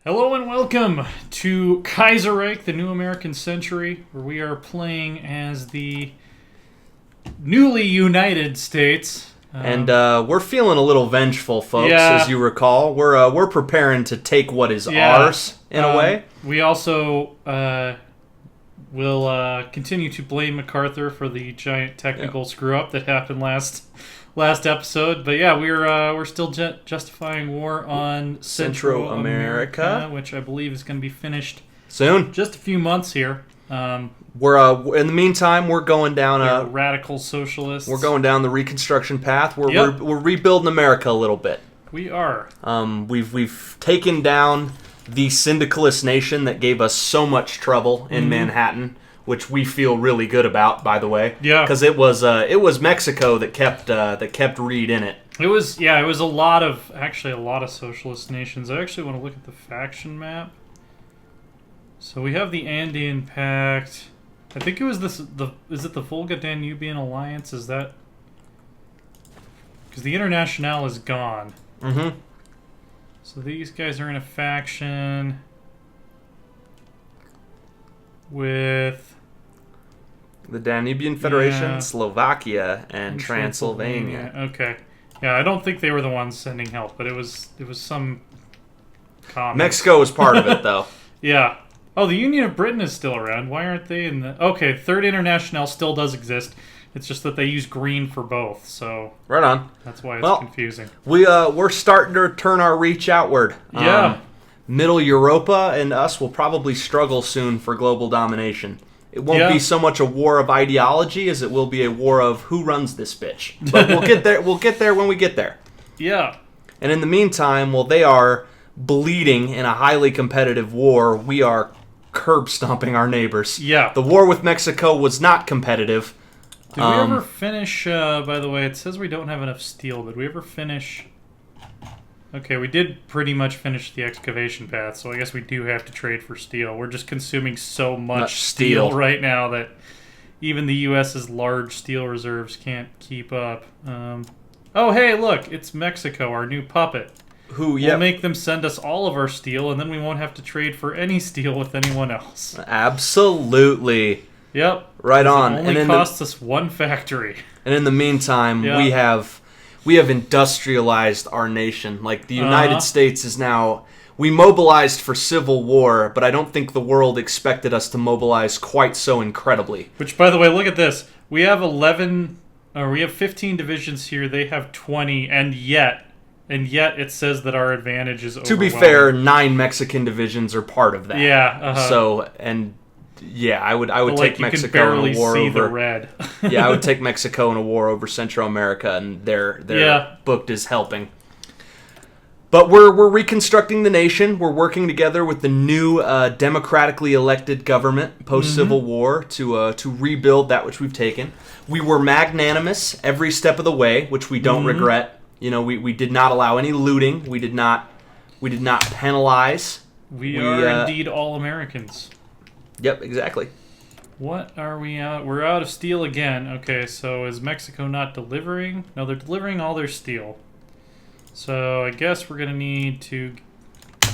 Hello and welcome to Kaiserreich, the New American Century, where we are playing as the newly United States. And we're feeling a little vengeful, folks, Yeah. as you recall. We're preparing to take what is ours, in a way. We also will continue to blame MacArthur for the giant technical screw-up that happened last episode. But yeah, we're still justifying war on Central America, which I believe is going to be finished Soon. just a few months here. We're in the meantime, we're going down radical socialists. we're going down the Reconstruction path. We're rebuilding America a little bit. We are. We've taken down the syndicalist nation that gave us so much trouble in Manhattan, which we feel really good about, by the way. Yeah. Because it was Mexico that kept Reed in it. It was a lot of socialist nations. I actually want to look at the faction map. So we have the Andean Pact. I think it was is it the Volga-Danubian Alliance? Is that... Because the Internationale is gone. Mm-hmm. So these guys are in a faction with The Danubian Federation, Yeah. Slovakia, and Transylvania. Okay. Yeah, I don't think they were the ones sending help, but it was some common. Mexico was part of it, though. Yeah. Oh, the Union of Britain is still around. Why aren't they in the... Okay, Third International still does exist. It's just that they use green for both, so... Right on. That's why it's confusing. We're starting to turn our reach outward. Yeah. Middle Europa and us will probably struggle soon for global domination. It won't be so much a war of ideology as it will be a war of who runs this bitch. But we'll get there. We'll get there when we get there. Yeah. And in the meantime, while they are bleeding in a highly competitive war, we are curb stomping our neighbors. Yeah. The war with Mexico was not competitive. Did we ever finish... by the way, it says we don't have enough steel. Did we ever finish... Okay, we did pretty much finish the excavation path, so I guess we do have to trade for steel. We're just consuming so much steel right now that even the U.S.'s large steel reserves can't keep up. Oh, hey, look, it's Mexico, our new puppet. We'll make them send us all of our steel, and then we won't have to trade for any steel with anyone else. Absolutely. Yep. Right on. It only costs us one factory. And in the meantime, we have industrialized our nation. Like, the United States is now... We mobilized for civil war, but I don't think the world expected us to mobilize quite so incredibly. Which, by the way, look at this. We have 15 divisions here. They have 20, and yet it says that our advantage is overwhelming. To be fair, 9 Mexican divisions are part of that. Yeah. So, and... Yeah, I would take Mexico in a war over. The red. Yeah, I would take Mexico in a war over Central America, and they're booked as helping. But we're reconstructing the nation. We're working together with the new democratically elected government post Civil War to rebuild that which we've taken. We were magnanimous every step of the way, which we don't regret. You know, we did not allow any looting. We did not penalize. We are indeed all Americans. Yep, exactly. What are we out? We're out of steel again. Okay, so is Mexico not delivering? No, they're delivering all their steel. So I guess we're going to need to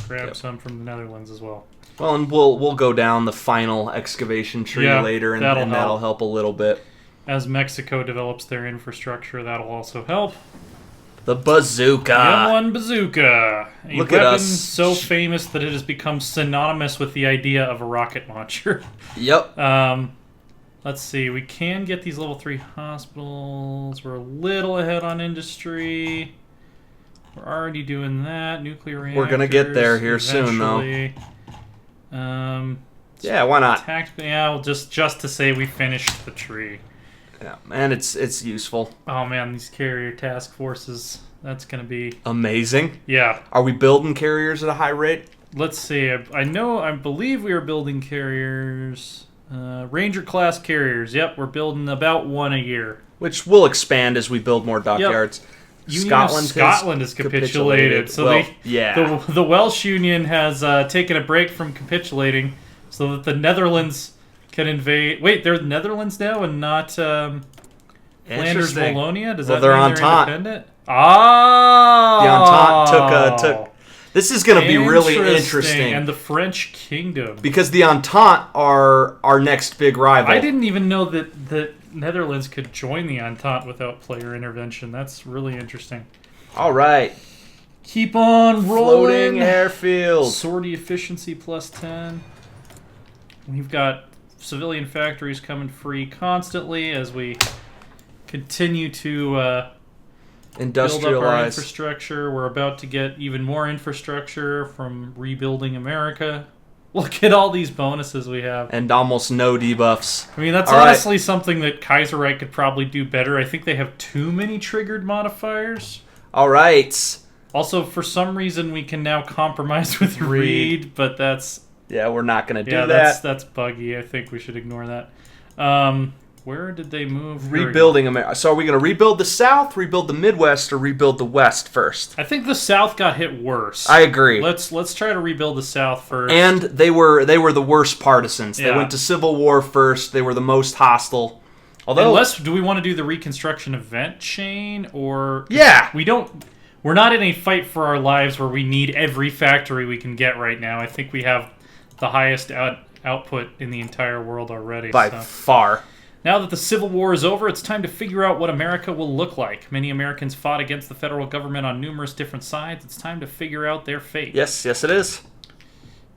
grab some from the Netherlands as well. Well, and we'll go down the final excavation tree later, and that'll help a little bit. As Mexico develops their infrastructure, that'll also help. The bazooka. The M1 bazooka. A Look weapon at us. so famous that it has become synonymous with the idea of a rocket launcher. Yep. Let's see. We can get these level 3 hospitals. We're a little ahead on industry. We're already doing that. Nuclear reactors. We're gonna get there here soon, though. Yeah, why not? Well, just to say we finished the tree. Yeah, and it's useful. Oh man, these carrier task forces. That's gonna be amazing. Yeah. Are we building carriers at a high rate? Let's see. I believe we are building carriers. Ranger class carriers. Yep, we're building about one a year. Which will expand as we build more dockyards. Yep. Scotland has capitulated. So the Welsh Union has taken a break from capitulating so that the Netherlands can invade. Wait, they're the Netherlands now and not Flanders Wallonia? Does that mean they're independent? The Entente This is going to be really interesting. And the French kingdom. Because the Entente are our next big rival. I didn't even know that Netherlands could join the Entente without player intervention. That's really interesting. All right. Keep on rolling. Floating airfield. Sortie efficiency plus 10. We've got civilian factories coming free constantly as we continue to industrialize. Build up our infrastructure. We're about to get even more infrastructure from rebuilding America. Look at all these bonuses we have. And almost no debuffs. I mean, that's honestly something that Kaiserreich could probably do better. I think they have too many triggered modifiers. All right. Also, for some reason, we can now compromise with Reed, but that's... Yeah, we're not going to do that. Yeah, that's buggy. I think we should ignore that. Where did they move? Rebuilding America. So are we going to rebuild the South, rebuild the Midwest, or rebuild the West first? I think the South got hit worse. I agree. Let's try to rebuild the South first. And they were the worst partisans. Yeah. They went to civil war first. They were the most hostile. Although, do we want to do the Reconstruction event chain or? Yeah, We're not in a fight for our lives where we need every factory we can get right now. I think we have the highest output in the entire world already. By far. Now that the Civil War is over, it's time to figure out what America will look like. Many Americans fought against the federal government on numerous different sides. It's time to figure out their fate. Yes, it is.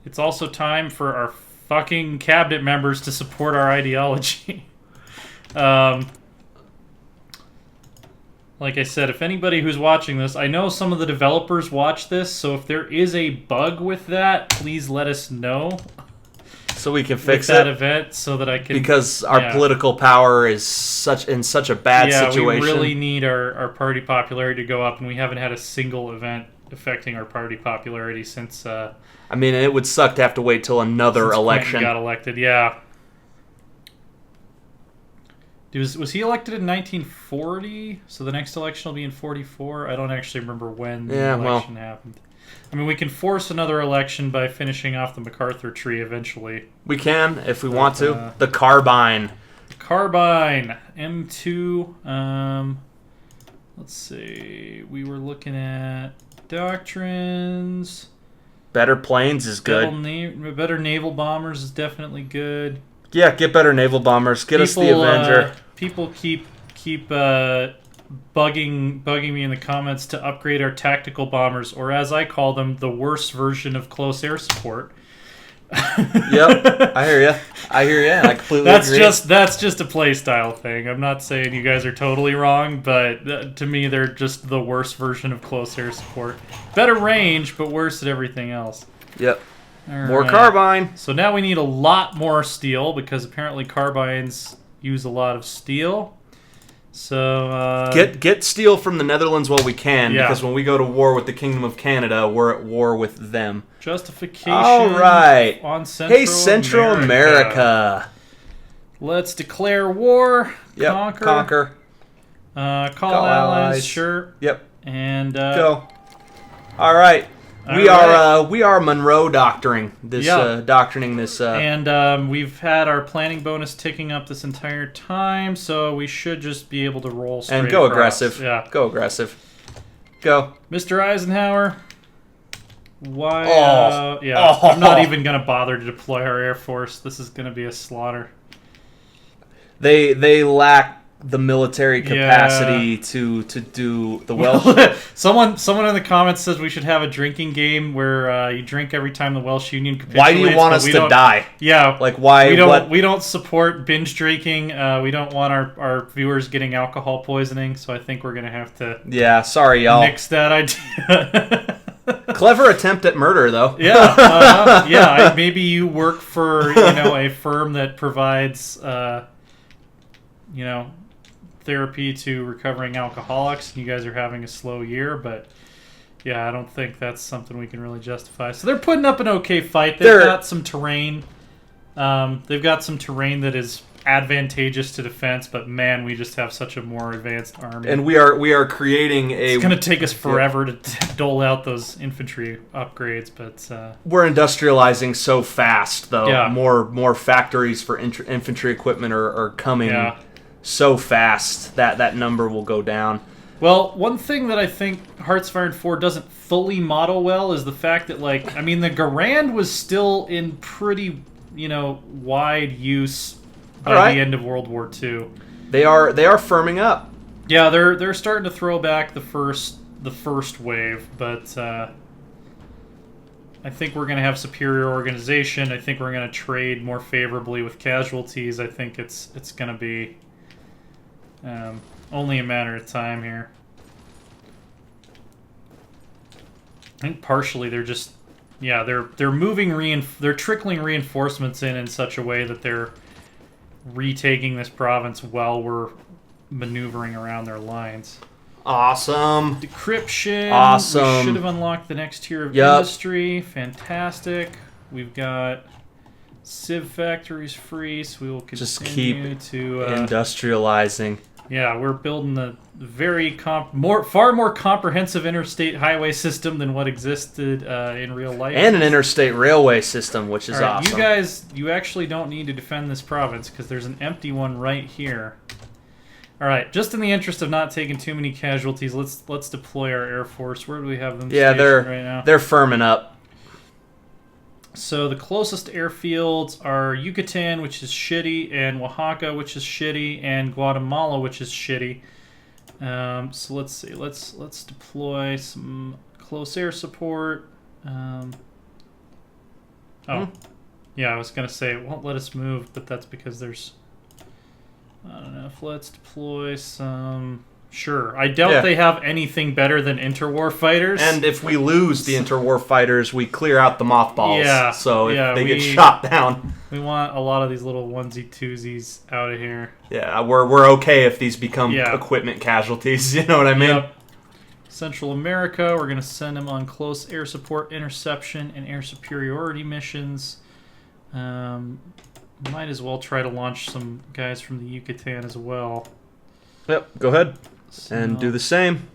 It's also time for our fucking cabinet members to support our ideology. Like I said, if anybody who's watching this, I know some of the developers watch this, so if there is a bug with that, please let us know. So we can fix that event so that I can... Because our political power is in such a bad situation. Yeah, we really need our party popularity to go up, and we haven't had a single event affecting our party popularity since... I mean, it would suck to have to wait till another election. Got elected, yeah. Was he elected in 1940? So the next election will be in 44? I don't actually remember when the election happened. I mean, we can force another election by finishing off the MacArthur tree eventually. We can, if we want to. The Carbine. Carbine. M2. Let's see. We were looking at doctrines. Better planes is good. Better naval bombers is definitely good. Yeah, get better naval bombers. Get us the Avenger. People keep bugging me in the comments to upgrade our tactical bombers, or as I call them, the worst version of close air support. Yep, I hear you. I completely agree. That's just a play style thing. I'm not saying you guys are totally wrong, but to me, they're just the worst version of close air support. Better range, but worse at everything else. Yep. More carbine. So now we need a lot more steel because apparently carbines use a lot of steel. So get steel from the Netherlands while we can, because when we go to war with the Kingdom of Canada, we're at war with them. Justification. All right. On Central America. Let's declare war. Yep. Conquer. Call allies. Sure. Yep. And go. All right. We are Monroe doctrining this. And we've had our planning bonus ticking up this entire time, so we should just be able to roll straight and go across. Aggressive. Yeah, go aggressive. Go, Mr. Eisenhower. Why? I'm not even gonna bother to deploy our Air Force. This is gonna be a slaughter. They lack the military capacity to do the Welsh. Someone in the comments says we should have a drinking game where you drink every time the Welsh Union capitulates. Why do you want us to die? Yeah, like why? We don't support binge drinking. We don't want our viewers getting alcohol poisoning. So I think we're gonna have to. Yeah, sorry y'all. Nix that idea. Clever attempt at murder, though. Yeah. Maybe you work for a firm that provides therapy to recovering alcoholics, and you guys are having a slow year, but I don't think that's something we can really justify. So they're putting up an okay fight. They've got some terrain. They've got some terrain that is advantageous to defense, but man, we just have such a more advanced army. And we are creating a... It's going to take us forever to dole out those infantry upgrades, but... We're industrializing so fast, though. Yeah. More factories for infantry equipment are coming so fast that number will go down. Well, one thing that I think Hearts of Iron 4 doesn't fully model well is the fact that, like, I mean, the Garand was still in pretty, wide use by the end of World War II. They are firming up. Yeah, they're starting to throw back the first wave, but I think we're going to have superior organization. I think we're going to trade more favorably with casualties. I think it's going to be only a matter of time here. I think partially they're just, they're moving they're trickling reinforcements in such a way that they're retaking this province while we're maneuvering around their lines. Awesome. Decryption. Awesome. We should have unlocked the next tier of industry. Fantastic. We've got Civ factories free, so we will continue just keep to industrializing. Yeah, we're building a very far more comprehensive interstate highway system than what existed in real life. And an interstate railway system, which is awesome. You guys, you actually don't need to defend this province because there's an empty one right here. All right, just in the interest of not taking too many casualties, let's deploy our Air Force. Where do we have them stationed right now? They're firming up. So the closest airfields are Yucatan, which is shitty, and Oaxaca, which is shitty, and Guatemala, which is shitty. So let's see. Let's deploy some close air support. Yeah, I was gonna say it won't let us move, but that's because there's. I don't know if let's deploy some. Sure. I doubt they have anything better than interwar fighters. And if we lose the interwar fighters, we clear out the mothballs. Yeah. So if they get shot down. We want a lot of these little onesie-twosies out of here. Yeah, we're okay if these become equipment casualties. You know what I mean? Yep. Central America, we're going to send them on close air support, interception, and air superiority missions. Might as well try to launch some guys from the Yucatan as well. Yep, go ahead. And do the same.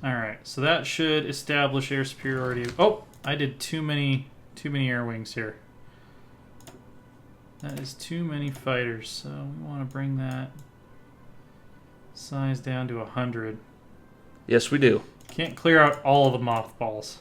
Alright, so that should establish air superiority. Oh, I did too many air wings here. That is too many fighters, so we want to bring that size down to 100. Yes, we do. Can't clear out all of the mothballs.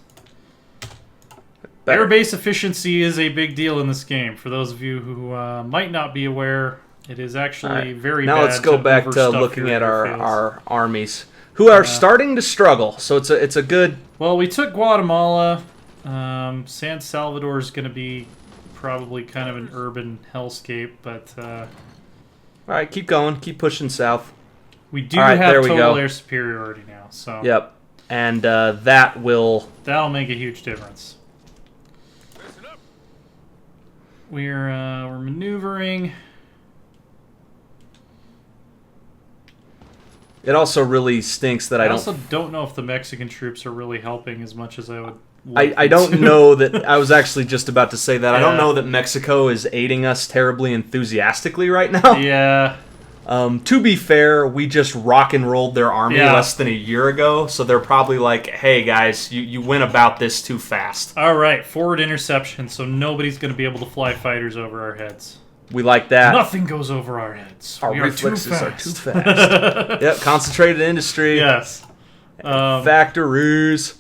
Airbase efficiency is a big deal in this game. For those of you who might not be aware, it is actually very bad. Now let's go back to looking at our armies, who are starting to struggle. So it's a good. Well, we took Guatemala. San Salvador is going to be probably kind of an urban hellscape, but. All right, keep going, keep pushing south. We do have total air superiority now, so. Yep, and that'll make a huge difference. We're maneuvering. It also really stinks that I also don't know if the Mexican troops are really helping as much as I would like I don't know that. I was actually just about to say that. I don't know that Mexico is aiding us terribly enthusiastically right now. Yeah. To be fair, we just rock and rolled their army less than a year ago, so they're probably like, hey guys, you went about this too fast. Alright, forward interception, so nobody's going to be able to fly fighters over our heads. We like that. Nothing goes over our heads. Our reflexes are too fast. Yep, concentrated industry. Yes. Factories.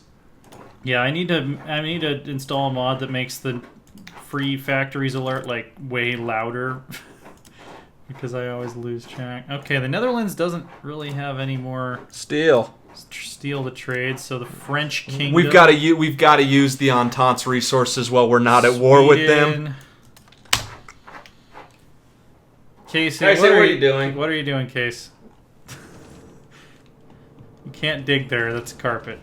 Yeah, I need to install a mod that makes the free factories alert like way louder. Because I always lose track. Okay, the Netherlands doesn't really have any more steel to trade, so the French kingdom. We've got to use the Entente's resources while we're not at war with them. Casey, what are you doing? What are you doing, Case? You can't dig there. That's carpet.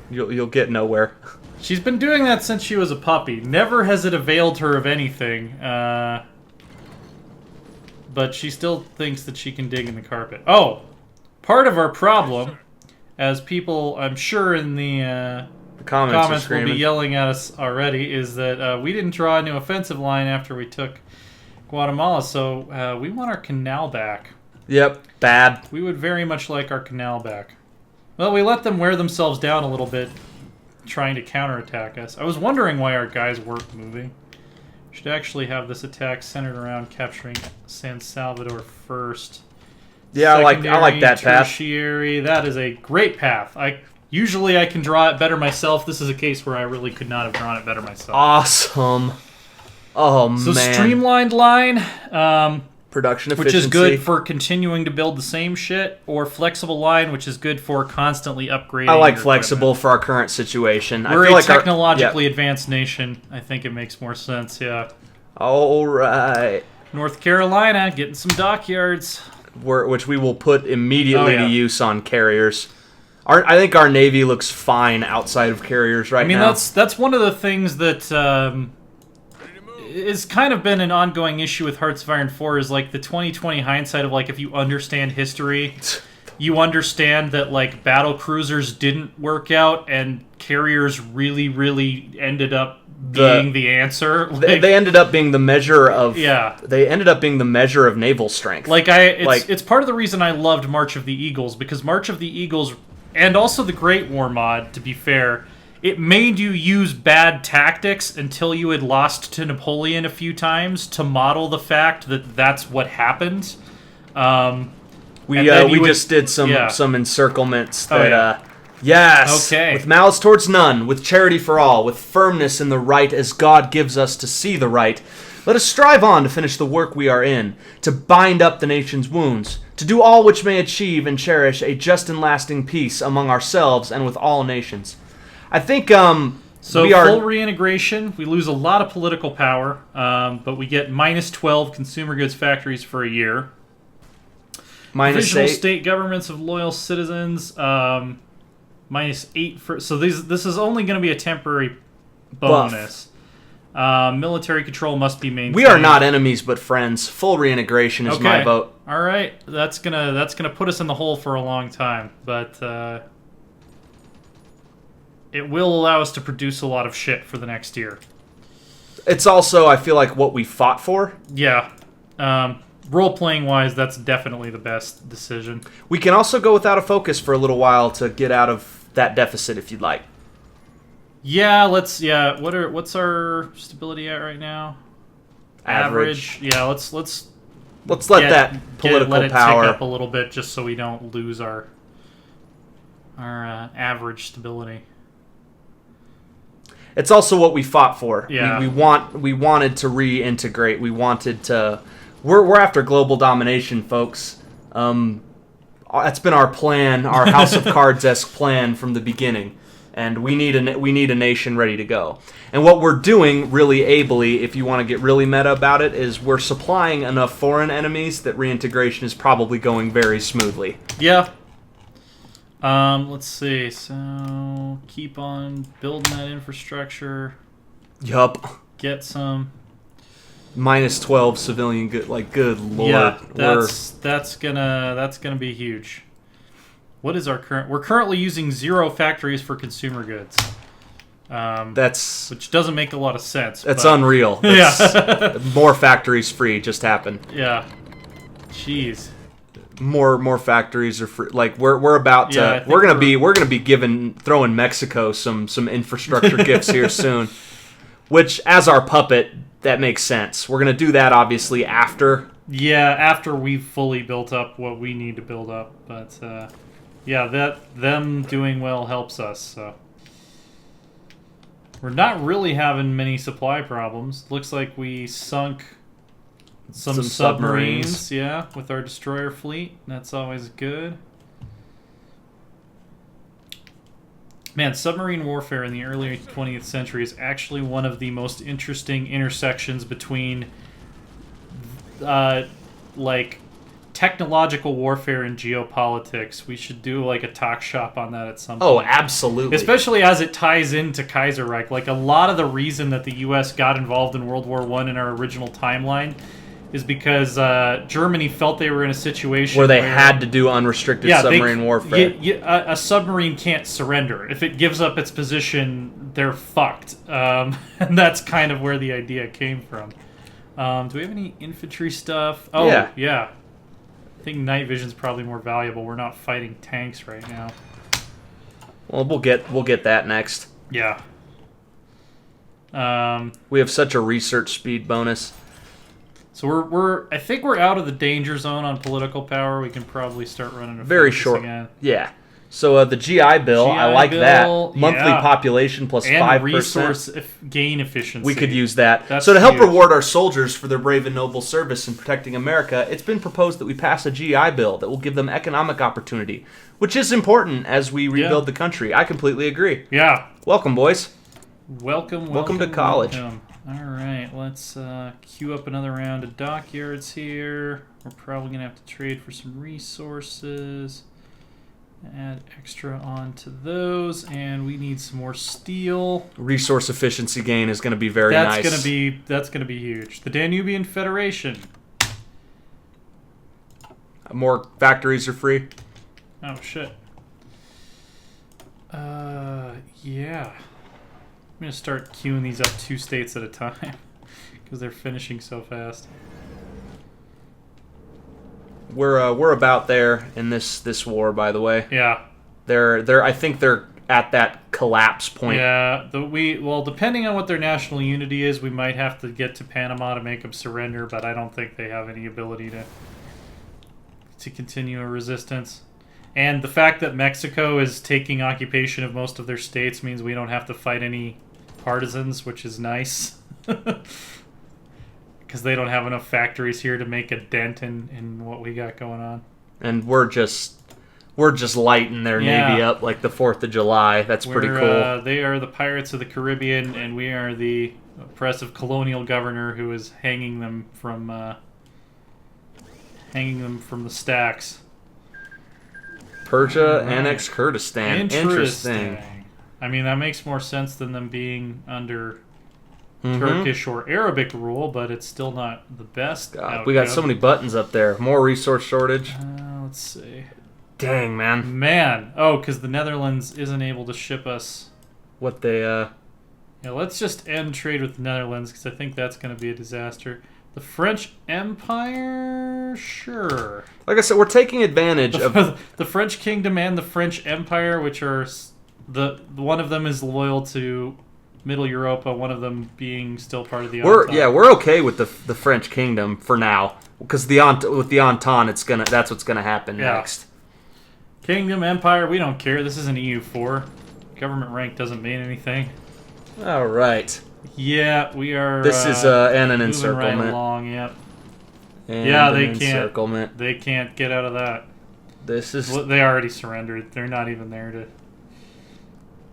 You'll get nowhere. She's been doing that since she was a puppy. Never has it availed her of anything. But she still thinks that she can dig in the carpet. Oh! Part of our problem, as people, I'm sure in the comments will be yelling at us already, is that we didn't draw a new offensive line after we took Guatemala, so we want our canal back. Yep, bad. We would very much like our canal back. Well, we let them wear themselves down a little bit, trying to counterattack us. I was wondering why our guys weren't moving. Should actually have this attack centered around capturing San Salvador first. Yeah, I like that path. Tertiary. That is a great path. Usually I can draw it better myself. This is a case where I really could not have drawn it better myself. Awesome. Oh, so man. Streamlined line. Production efficiency. Which is good for continuing to build the same shit, or flexible line, which is good for constantly upgrading. I like flexible for our current situation. We're I feel a like technologically advanced nation. I think it makes more sense, yeah. All right. North Carolina, getting some dockyards. Which we will put immediately to use on carriers. I think our Navy looks fine outside of carriers right now. I mean, that's one of the things that it's kind of been an ongoing issue with Hearts of Iron 4 is like the 2020 hindsight of like if you understand history, you understand that like battle cruisers didn't work out and carriers really, really ended up being the answer. Like, they ended up being the measure of They ended up being the measure of naval strength. It's part of the reason I loved March of the Eagles, because March of the Eagles and also the Great War mod, to be fair, it made you use bad tactics until you had lost to Napoleon a few times to model the fact that that's what happened. We just did some encirclements that yes, okay. With malice towards none, with charity for all, with firmness in the right as God gives us to see the right. Let us strive on to finish the work we are in, to bind up the nation's wounds, to do all which may achieve and cherish a just and lasting peace among ourselves and with all nations. I think full reintegration. We lose a lot of political power, but we get minus 12 consumer goods factories for a year. Minus Provisional 8. state governments of loyal citizens. Minus 8 for. So this is only going to be a temporary bonus. Military control must be maintained. We are not enemies but friends. Full reintegration is my vote. All right, that's gonna put us in the hole for a long time, but it will allow us to produce a lot of shit for the next year. It's also, I feel like, what we fought for. Yeah. Role-playing wise, that's definitely the best decision. We can also go without a focus for a little while to get out of that deficit if you'd like. Yeah, what's our stability at right now? Average. Yeah, let's let that political let it power tick up a little bit just so we don't lose our average stability. It's also what we fought for. Yeah. We wanted to reintegrate. We wanted to. We're after global domination, folks. That's been our plan, our House of Cards-esque plan from the beginning, and we need a nation ready to go. And what we're doing, really ably, if you want to get really meta about it, is we're supplying enough foreign enemies that reintegration is probably going very smoothly. Yeah. Let's see. So keep on building that infrastructure. Yup. Get some. Minus 12 civilian good. Like, good lord. Yeah, that's gonna be huge. What is our current? We're currently using 0 factories for consumer goods. Which doesn't make a lot of sense. That's unreal. More factories free just happened. Yeah. Jeez. More factories are free. Like we're about to we're gonna be throwing Mexico some infrastructure gifts here soon. Which, as our puppet, that makes sense. We're gonna do that obviously after. Yeah, after we've fully built up what we need to build up. But them doing well helps us. So we're not really having many supply problems. Looks like we sunk some submarines, yeah, with our destroyer fleet. That's always good. Man, submarine warfare in the early 20th century is actually one of the most interesting intersections between, like, technological warfare and geopolitics. We should do, like, a talk shop on that at some point. Oh, absolutely. Especially as it ties into Kaiserreich. Like, a lot of the reason that the U.S. got involved in World War I in our original timeline is because Germany felt they were in a situation where they had to do unrestricted submarine warfare. A submarine can't surrender. If it gives up its position, they're fucked. And that's kind of where the idea came from. Do we have any infantry stuff? Oh, yeah. I think night vision's probably more valuable. We're not fighting tanks right now. Well, we'll get that next. Yeah. We have such a research speed bonus. So I think we're out of the danger zone on political power. We can probably start running a very focus short. again. Yeah. So the GI Bill, I like that. Monthly population plus and 5%. Resource gain efficiency. We could use that. That's so to help huge. reward our soldiers for their brave and noble service in protecting America, it's been proposed that we pass a GI Bill that will give them economic opportunity, which is important as we rebuild the country. I completely agree. Yeah. Welcome, boys. Welcome to college. Welcome. All right, let's queue up another round of dockyards here. We're probably going to have to trade for some resources. Add extra onto those, and we need some more steel. Resource efficiency gain is going to be very nice. That's gonna be huge. The Danubian Federation. More factories are free. Oh shit. Yeah. I'm gonna start queuing these up 2 states at a time because they're finishing so fast. We're about there in this war, by the way. Yeah. I think they're at that collapse point. Yeah. Depending on what their national unity is, we might have to get to Panama to make them surrender, but I don't think they have any ability to continue a resistance. And the fact that Mexico is taking occupation of most of their states means we don't have to fight any partisans, which is nice. Because they don't have enough factories here to make a dent in what we got going on. And we're just lighting their navy up like the 4th of July. That's pretty cool. They are the Pirates of the Caribbean, and we are the oppressive colonial governor who is hanging them from the stacks. Persia annexed Kurdistan. Interesting. I mean, that makes more sense than them being under Turkish or Arabic rule, but it's still not the best. God, we got so many buttons up there. More resource shortage. Let's see. Dang, man. Oh, because the Netherlands isn't able to ship us what they. Yeah, let's just end trade with the Netherlands because I think that's going to be a disaster. The French Empire, sure. Like I said, we're taking advantage of the French Kingdom and the French Empire, which are one of them is loyal to Middle Europa, one of them being still part of the Entente. We're okay with the French Kingdom for now, because with the Entente, that's what's gonna happen next. Kingdom, Empire, we don't care. This is an EU4. Government rank doesn't mean anything. All right. Yeah, we are. This is an encirclement. Right along, yep. And they encirclement. can't. They can't get out of that. This is. They already surrendered. They're not even there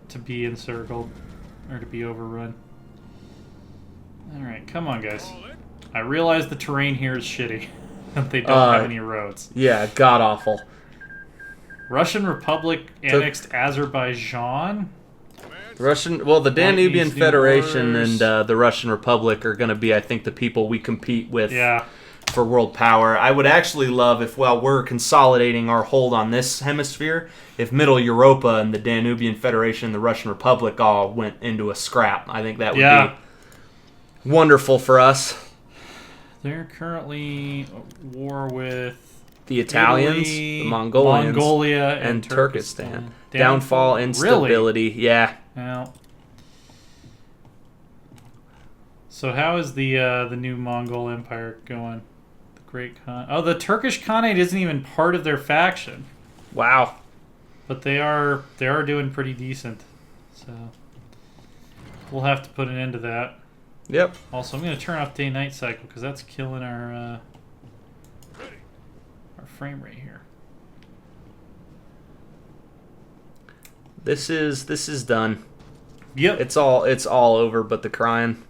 to be encircled. Or to be overrun. Alright, come on, guys. I realize the terrain here is shitty. They don't have any roads. Yeah, god-awful. Russian Republic annexed Azerbaijan? The Danubian Federation and the Russian Republic are going to be, I think, the people we compete with for world power. I would actually love if, while we're consolidating our hold on this hemisphere, if Middle Europa and the Danubian Federation and the Russian Republic all went into a scrap. I think that would be wonderful for us. They're currently at war with the Italians, Italy, the Mongolians, Mongolia, and Turkestan. Downfall, instability, yeah. Well, so how is the new Mongol Empire going? The Great Khan. Oh, the Turkish Khanate isn't even part of their faction. Wow. But they are doing pretty decent. So we'll have to put an end to that. Yep. Also, I'm going to turn off day-night cycle because that's killing our frame rate here. This is done. Yep. It's all over but the crying.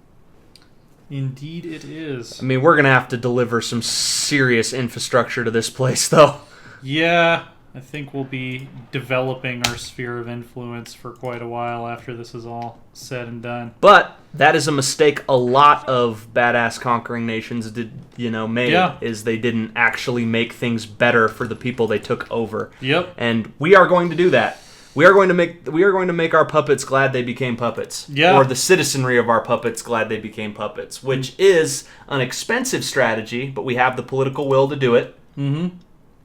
Indeed it is. I mean, we're going to have to deliver some serious infrastructure to this place, though. Yeah, I think we'll be developing our sphere of influence for quite a while after this is all said and done. But that is a mistake a lot of badass conquering nations made. Yeah. Is they didn't actually make things better for the people they took over. Yep. And we are going to do that. We are going to make our puppets glad they became puppets. Yeah. Or the citizenry of our puppets glad they became puppets, which is an expensive strategy, but we have the political will to do it. Mm-hmm.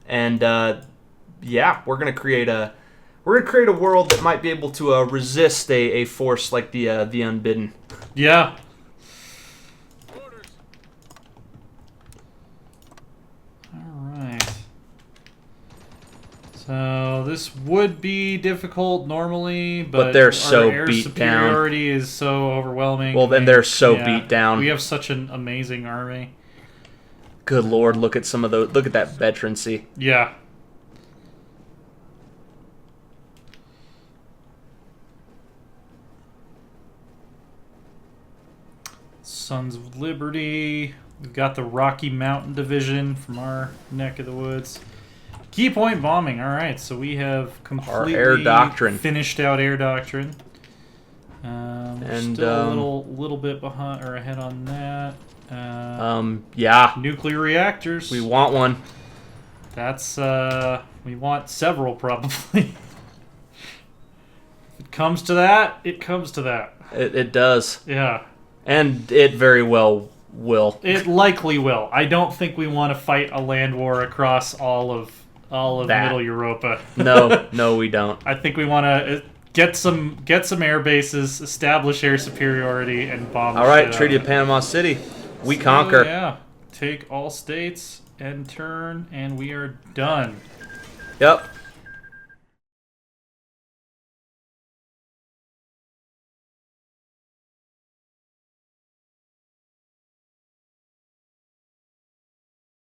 And we're going to create a world that might be able to resist a force like the Unbidden. Yeah. So this would be difficult normally, but they're our so air beat down. superiority is so overwhelming. Well, then they're so beat down. We have such an amazing army. Good lord, look at some of those. Look at that veterancy. Yeah. Sons of Liberty. We've got the Rocky Mountain Division from our neck of the woods. Key point bombing. All right, so we have completely Our air doctrine. finished out air doctrine. And still a little bit behind or ahead on that. Yeah. Nuclear reactors. We want one. That's we want several probably. If it comes to that, it comes to that. It does. Yeah. And it very well will. It likely will. I don't think we want to fight a land war across all of Middle Europa. No, we don't. I think we want to get some air bases, establish air superiority, and bomb. All right, Treaty of Panama City. We conquer. Yeah, take all states and turn, and we are done. Yep.